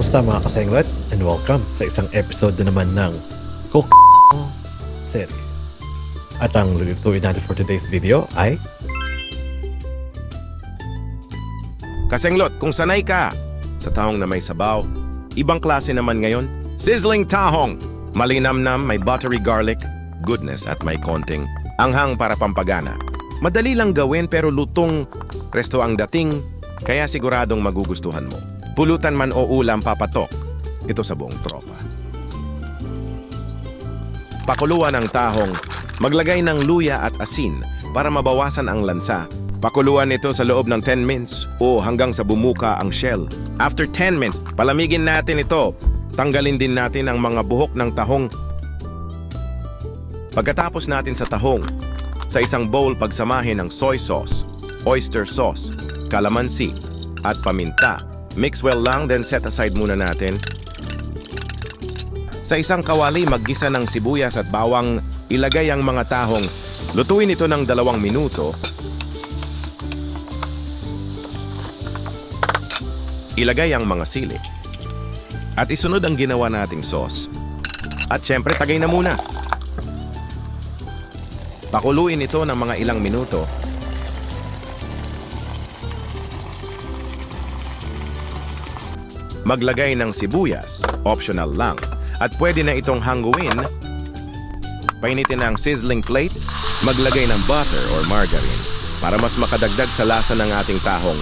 Kamusta mga kasengwet? And welcome sa isang episode na naman ng Cook Serie. At ang lulutuin natin for today's video ay Kasenglot, kung sanay ka sa tahong na may sabaw, ibang klase naman ngayon, sizzling tahong. Malinamnam, may buttery garlic, goodness at may konting anghang para pampagana. Madali lang gawin pero lutong resto ang dating, kaya siguradong magugustuhan mo. Pulutan man o ulam papatok, ito sa buong tropa. Pakuluan ang tahong, maglagay ng luya at asin para mabawasan ang lansa. Pakuluan ito sa loob ng 10 minutes o hanggang sa bumuka ang shell. After 10 minutes, palamigin natin ito. Tanggalin din natin ang mga buhok ng tahong. Pagkatapos natin sa tahong, sa isang bowl pagsamahin ng soy sauce, oyster sauce, calamansi, at paminta. Mix well lang, then set aside muna natin. Sa isang kawali, maggisa ng sibuyas at bawang, ilagay ang mga tahong. Lutuin ito ng 2 minuto. Ilagay ang mga sili. At isunod ang ginawa nating sauce. At syempre, tagay na muna. Pakuluin ito ng mga ilang minuto. Maglagay ng sibuyas, optional lang. At pwede na itong hangguin. Painitin ang sizzling plate. Maglagay ng butter or margarine para mas makadagdag sa lasa ng ating tahong.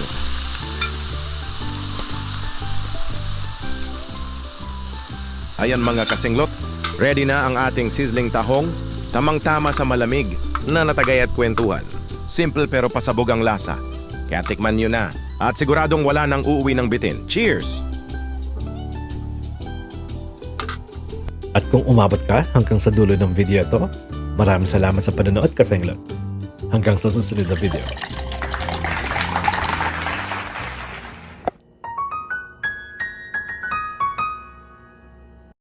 Ayan mga kasenglot, ready na ang ating sizzling tahong. Tamang-tama sa malamig na natagay at kwentuhan. Simple pero pasabog ang lasa. Kaya tikman nyo na. At siguradong wala nang uuwi ng bitin. Cheers! at kung umabot ka hanggang sa dulo ng video ito, maraming salamat sa panonood kasenglot. Hanggang sa susunod na video.